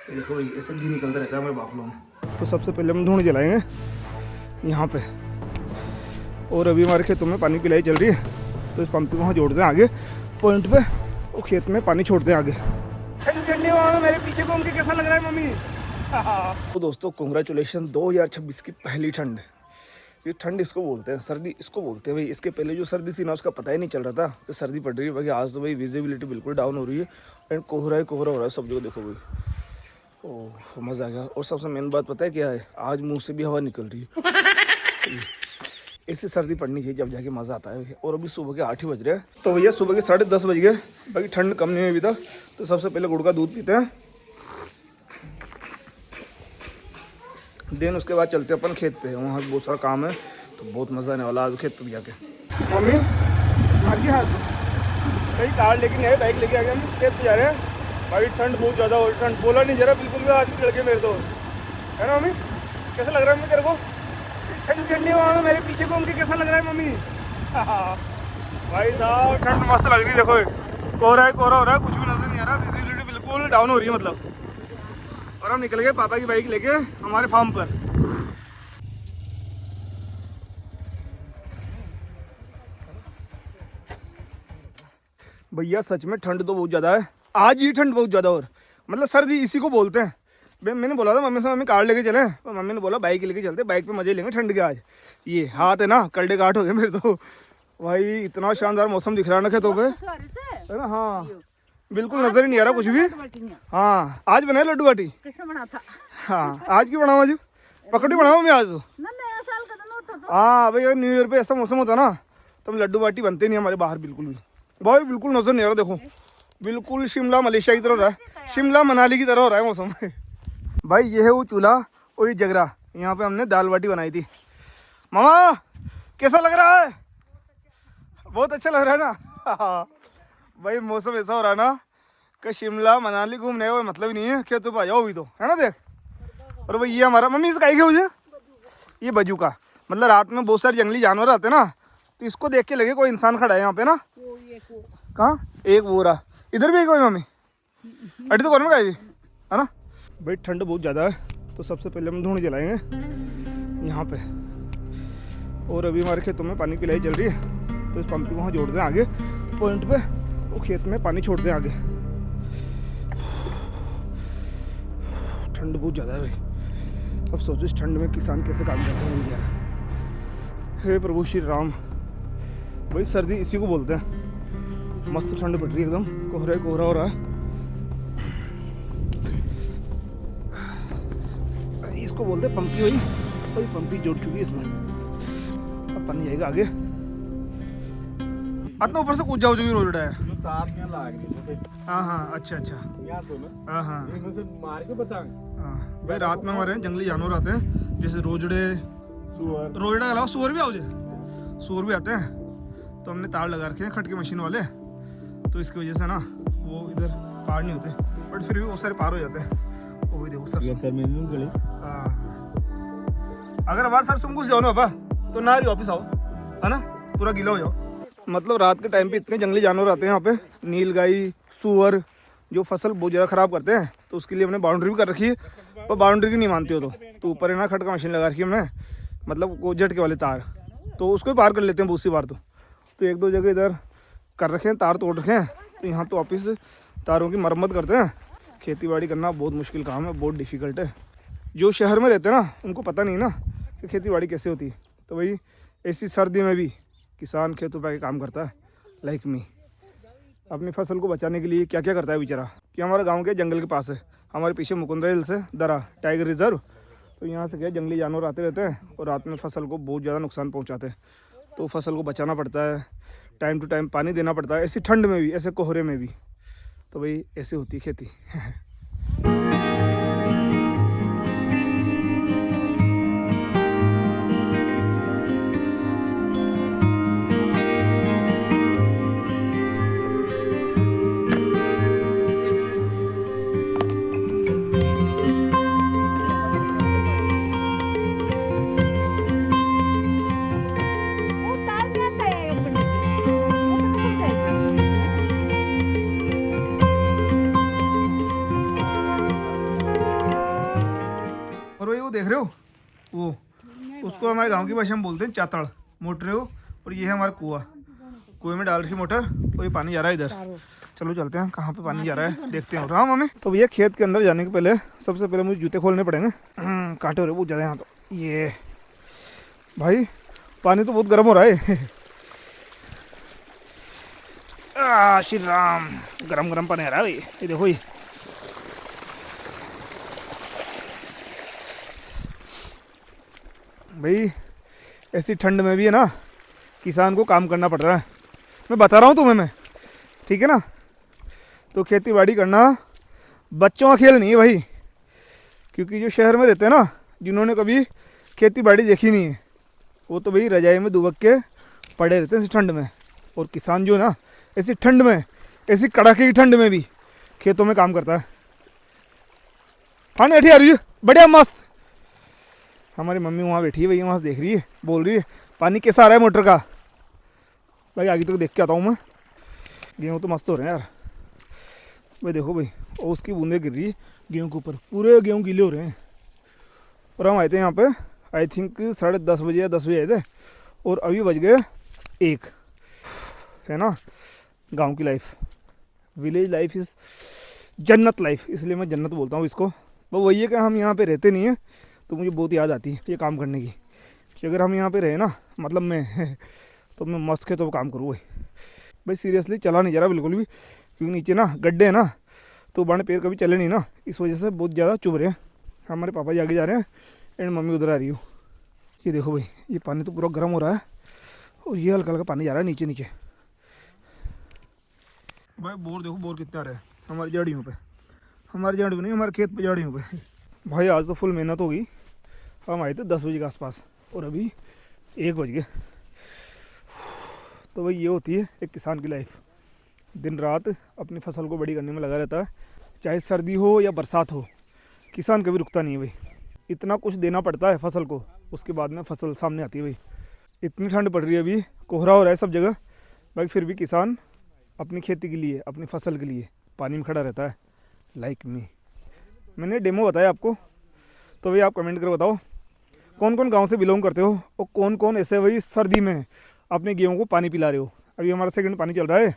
ये देखो भाई ऐसे घी निकलता रहता है हमारे बाफलों में। तो सबसे पहले हम ढूंढ जलाएंगे यहाँ पे, और अभी हमारे खेतों में पानी पिलाई चल रही है, तो इस पंप को वहाँ जोड़ते हैं आगे पॉइंट पे, और खेत में पानी छोड़ते हैं आगे। ठंडी ठंडी हवा में मेरे पीछे घूम के कैसा लग रहा है मम्मी? तो दोस्तों कांग्रेचुलेशन, 2026 की पहली ठंड। ये ठंड इसको बोलते हैं, सर्दी इसको बोलते हैं भाई। इसके पहले जो सर्दी थी ना उसका पता ही नहीं चल रहा था कि सर्दी पड़ रही है। बाकी आज तो भाई विजिबिलिटी बिल्कुल डाउन हो रही है एंड कोहरा ही कोहरा हो रहा है सब जगह। देखो भाई, ओह मज़ा आ गया। और सबसे मेन बात पता है क्या है, आज मुंह से भी हवा निकल रही है। ऐसी सर्दी पड़नी चाहिए जब जाके मज़ा आता है। और अभी सुबह के 8 ही बज रहे हैं, तो भैया सुबह के 10:30 बज गए। बाकी ठंड कम नहीं हुई अभी तक। तो सबसे पहले गुड़ का दूध पीते हैं, देन उसके बाद चलते हैं अपन खेत पे। वहाँ बहुत सारा काम है, तो बहुत मज़ा आने वाला आज खेत पे भी जाके। मम्मी आगे हाथ कहीं कार लेके नहीं आए, बाइक लेके आ गए, हम खेत पे जा रहे हैं। भाई ठंड बहुत ज़्यादा हो रही, ठंड बोला नहीं जरा बिल्कुल भी। आज भी लड़के मेरे तो है ना मम्मी, कैसा लग रहा है मम्मी तेरे को? ठंडी ठंडी हवा में मेरे पीछे घूम के कैसा लग रहा है मम्मी? भाई साहब ठंड मस्त लग रही है। देखो कोहरा है, कोहरा हो रहा है, कुछ भी नजर नहीं आ रहा, विजिबिलिटी बिल्कुल डाउन हो रही है मतलब। और हम निकल गए पापा की बाइक लेके हमारे फार्म पर। भैया सच में ठंड तो बहुत ज़्यादा है, आज ही ठंड बहुत ज़्यादा। और मतलब सर्दी इसी को बोलते हैं। मैंने बोला था मम्मी से, मम्मी कार लेके चलें, तो मम्मी ने बोला बाइक लेके चलते, बाइक पे मजे लेंगे ठंड के। आज ये हाथ है ना कलडे काट हो गए मेरे तो। भाई इतना शानदार मौसम दिख रहा है ना खेतों पे, है ना? हाँ बिल्कुल नजर ही नहीं आ रहा कुछ भी। हाँ आज बनाए लड्डू बाटी। कैसे बना था? हाँ आज क्यों बनाओ? आज पकड़ी बनाओ मैं आज तो। हाँ भाई न्यू ईयर पे ऐसा मौसम होता ना, तो हम लड्डू बाटी बनते नहीं हमारे बाहर बिल्कुल भी। भाई बिल्कुल नजर नहीं आ रहा, देखो बिल्कुल शिमला मलेशिया की तरह हो रहा है, शिमला मनाली की तरह हो रहा है मौसम। भाई ये है वो चूल्हा और ये जगरा, यहाँ पे हमने दाल बाटी बनाई थी। मामा कैसा लग रहा है? बहुत अच्छा लग रहा है ना? भाई मौसम ऐसा हो रहा है ना कि शिमला मनाली घूमने का मतलब ही नहीं है, खेतों पर आ जाओ भी तो, है ना? देख, और भाई ये हमारा मम्मी इसका है मुझे ये बजू का, मतलब रात में बहुत सारे जंगली जानवर आते हैं ना, तो इसको देख के लगे कोई इंसान खड़ा है यहाँ पे ना। कहाँ? एक वो रहा, इधर भी है कोई मम्मी? अड़ी तो कौन में गई है ना? भाई ठंड बहुत ज़्यादा है, तो सबसे पहले हम ढूंढ जलाएंगे यहाँ पे। और अभी हमारे खेतों में पानी पिलाई चल रही है, तो इस पंप को वहाँ जोड़ते हैं आगे पॉइंट पे, वो खेत में पानी छोड़ते हैं आगे। ठंड बहुत ज़्यादा है भाई। अब सोचो इस ठंड में किसान कैसे काम करते हैं इंडिया। हे प्रभु श्री राम। भाई सर्दी इसी को बोलते हैं। मस्त ठंड पड़ रही है एकदम, कोहरा कोहरा हो रहा है। इसको बोलते हैं पंपी। हुई और पंपी जुड़ चुकी है इसमें। अब पानी जाएगा आगे। इतना ऊपर से कूद जाओ जो रोड है। हाँ हाँ अच्छा अच्छा। हाँ हाँ भाई रात में हमारे जंगली जानवर आते हैं, जैसे रोजड़े, रोजड़े के अलावा सूअर भी आओ, सूअर भी आते हैं। तो हमने तार लगा रखे हैं खटके मशीन वाले, तो इसकी वजह से ना वो इधर पार नहीं होते, बट फिर भी बहुत सारे पार हो जाते हैं। वो भी देखो सर। हाँ अगर हमारे सर तुम घुस जाओ ना पापा, तो ना वापस आओ, है ना? पूरा गीला हो जाओ। मतलब रात के टाइम पे इतने जंगली जानवर आते हैं यहाँ पे, नीलगाई, सूअर, जो फसल बहुत ज़्यादा ख़राब करते हैं। तो उसके लिए हमने बाउंड्री भी कर रखी है, पर बाउंड्री की नहीं मानते हो तो ऊपर है ना खटका मशीन लगा रखी है हमने, मतलब वो झटके वाले तार, तो उसको भी पार कर लेते हैं बहुत सी बार। तो एक दो जगह इधर कर रखे हैं, तार तोड़ रखे हैं, तो यहाँ पे वापस तारों की मरम्मत करते हैं। खेती बाड़ी करना बहुत मुश्किल काम है, बहुत डिफ़िकल्ट है। जो शहर में रहते हैं ना उनको पता नहीं ना कि खेती बाड़ी कैसे होती है। तो वही ऐसी सर्दी में भी किसान खेतों पे काम करता है, लाइक मी। अपनी फसल को बचाने के लिए क्या क्या करता है बेचारा। कि हमारे गांव के जंगल के पास है, हमारे पीछे मुकुंदरा हिल्स है, दरा टाइगर रिजर्व। तो यहाँ से क्या जंगली जानवर आते रहते हैं और रात में फसल को बहुत ज़्यादा नुकसान पहुँचाते हैं। तो फसल को बचाना पड़ता है, टाइम टू टाइम पानी देना पड़ता है, ऐसी ठंड में भी, ऐसे कोहरे में भी। तो भाई ऐसे होती है खेती। देख रहे हो वो, उसको हमारे गांव की भाषा में बोलते हैं चातड़, मोटर है वो। और ये है हमारा कुआं, कुएं में डाल रखी मोटर और ये पानी जा रहा है इधर। चलो चलते हैं कहाँ पे पानी जा रहा है देखते हैं। हाँ मम्मी, तो भैया खेत के अंदर जाने के पहले सबसे पहले मुझे जूते खोलने पड़ेंगे, कांटे हो रहे बहुत ज़्यादा यहाँ। तो ये भाई पानी तो बहुत गर्म हो रहा है। श्री राम, गरम गरम पानी आ रहा है भाई, ये देखो ये। भाई ऐसी ठंड में भी है ना किसान को काम करना पड़ रहा है, मैं बता रहा हूँ तुम्हें मैं, ठीक है ना। तो खेती बाड़ी करना बच्चों का खेल नहीं है भाई, क्योंकि जो शहर में रहते हैं ना, जिन्होंने कभी खेती बाड़ी देखी नहीं है, वो तो भाई रजाई में दुबक के पड़े रहते हैं इस ठंड में। और किसान जो है ना ऐसी ठंड में, ऐसी कड़ाके की ठंड में भी खेतों में काम करता है। पानी अठी आ रही है बढ़िया मस्त। हमारी मम्मी वहाँ बैठी है भाई, वहाँ से देख रही है, बोल रही है पानी कैसा आ रहा है मोटर का। भाई आगे तक देख के आता हूँ मैं। गेहूँ तो मस्त हो रहे हैं यार भाई, देखो भाई, और उसकी बूंदें गिर रही है गेहूँ के ऊपर, पूरे गेहूँ गीले हो रहे हैं। और हम आए थे यहाँ पे आई थिंक 10:30 बजे या 10 बजे आए थे, और अभी बज गए 1, है ना। गांव की लाइफ, विलेज लाइफ इज़ जन्नत लाइफ, इसलिए मैं जन्नत बोलता हूँ इसको। वो वही है कि हम यहाँ पे रहते नहीं हैं, तो मुझे बहुत याद आती है ये काम करने की, कि अगर हम यहाँ पे रहे ना, मतलब मैं तो मैं मस्त खेतों पर काम करूँ भाई। सीरियसली चला नहीं जा रहा बिल्कुल भी, क्योंकि नीचे ना गड्ढे हैं ना, तो बाण पैर कभी चले नहीं ना, इस वजह से बहुत ज़्यादा चुभ रहे हैं। हमारे पापा जी आगे जा रहे हैं एंड मम्मी उधर आ रही हो। ये देखो भाई, ये पानी तो पूरा गर्म हो रहा है, और ये हल्का हल्का पानी जा रहा है नीचे नीचे। भाई बोर देखो, बोर कितने आ रहे हैं हमारी झाड़ियों पे, हमारी झाड़ी नहीं, हमारे खेत पे झाड़ियों पे। भाई आज तो फुल मेहनत हो गई। हम आए थे 10 बजे के आसपास, और अभी 1 बज गए। तो भाई ये होती है एक किसान की लाइफ, दिन रात अपनी फसल को बड़ी करने में लगा रहता है, चाहे सर्दी हो या बरसात हो, किसान कभी रुकता नहीं है भाई। इतना कुछ देना पड़ता है फसल को, उसके बाद में फसल सामने आती है भाई। इतनी ठंड पड़ रही है, अभी कोहरा हो रहा है सब जगह भाई, फिर भी किसान अपनी खेती के लिए, अपनी फसल के लिए पानी में खड़ा रहता है। लाइक मी, मैंने डेमो बताया आपको। तो भाई आप कमेंट कर बताओ कौन कौन गांव से बिलोंग करते हो, और कौन कौन ऐसे भाई सर्दी में अपने गेहूं को पानी पिला रहे हो। अभी हमारा सेकंड पानी चल रहा है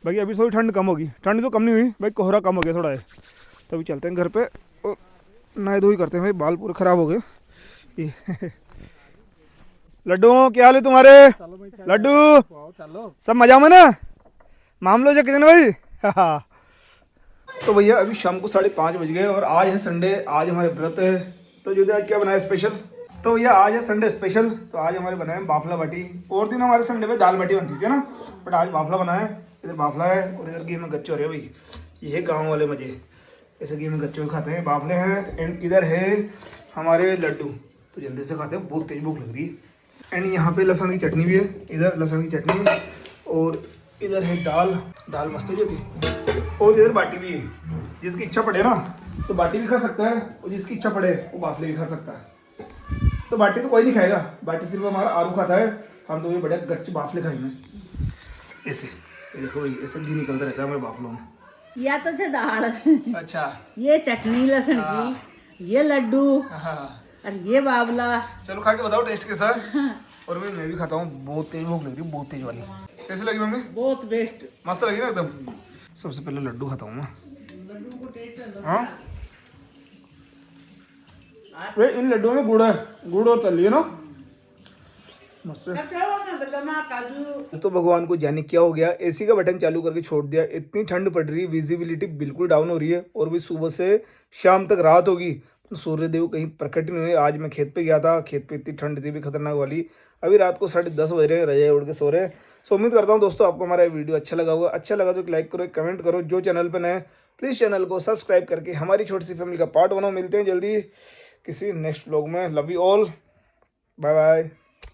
भाई, अभी थोड़ी ठंड कम होगी, ठंड तो कम नहीं हुई भाई, कोहरा कम हो गया थोड़ा है। तो अभी चलते हैं घर पे और नहाए धोई करते हैं भाई, बाल पूरे ख़राब हो गए ये। लड्डू क्या हाल है तुम्हारे? लड्डू सब मजा में ना, मामलो जो कितने भाई। तो भैया अभी शाम को 5:30 बज गए, और आज है संडे, आज हमारे व्रत है। तो जो आज क्या बनाया स्पेशल, तो भैया आज है संडे स्पेशल, तो आज हमारे बनाए बाफला बाटी। और दिन हमारे संडे पे दाल बाटी बनती थी ना, बट आज बाफला बनाया है। इधर बाफला है और इधर घी में गच्चे हो रहे हैं भाई, ये है गाँव वाले मजे, ऐसे घी में गच्चे खाते हैं, बाफले हैं। एंड इधर है हमारे लड्डू, तो जल्दी से खाते हैं, बहुत तेज भूख लग रही है। एंड यहाँ पे लहसुन की चटनी भी है, इधर लहसुन की चटनी, और इधर है दाल, दाल मस्त है जो थी। और इधर बाटी भी है, जिसकी इच्छा पड़े ना तो बाटी भी खा सकता है, और जिसकी इच्छा पड़े वो बाफले भी खा सकता है। तो बाटी तो कोई नहीं खाएगा, बाटी सिर्फ हमारा आरू खाता है, हम तो ये बड़े गच्चे बाफले खाएंगे। ऐसे देखो भाई, ऐसे घी निकलता रहता है हमारे बाफलों में। या तो थे दाल, अच्छा, ये चटनी लहसुन की, ये लड्डू, और ये बावला। चलो खा के बताओ टेस्ट कैसा है। और मैं भी खाता हूँ, बहुत तेज भूख लग रही है, बहुत तेज वाली। कैसी लगी मम्मी? बहुत बेस्ट, मस्त लगी ना एकदम। सबसे पहले लड्डू खाता हूँ मैं। हाँ इन लड्डुओं में गुड़ है, गुड़ और तली है ना, मस्त है। तो भगवान को जाने क्या हो गया, एसी का बटन चालू करके छोड़ दिया। इतनी ठंड पड़ रही है, विजिबिलिटी बिल्कुल डाउन हो रही है, और भी सुबह से शाम तक रात होगी, सूर्यदेव कहीं प्रकट नहीं हुए। आज मैं खेत पे गया था, खेत पे इतनी ठंड थी भी खतरनाक वाली। अभी रात को 10:30 बज रहे हैं, रजाई उड़ के सो रहे हैं। सो उम्मीद करता हूँ दोस्तों आपको हमारा वीडियो अच्छा लगा होगा। अच्छा लगा तो एक लाइक करो, एक कमेंट करो। जो चैनल पर नए प्लीज़ चैनल को सब्सक्राइब करके हमारी छोटी सी फैमिली का पार्ट बनो। मिलते हैं जल्दी किसी नेक्स्ट व्लॉग में। Love you all, bye bye.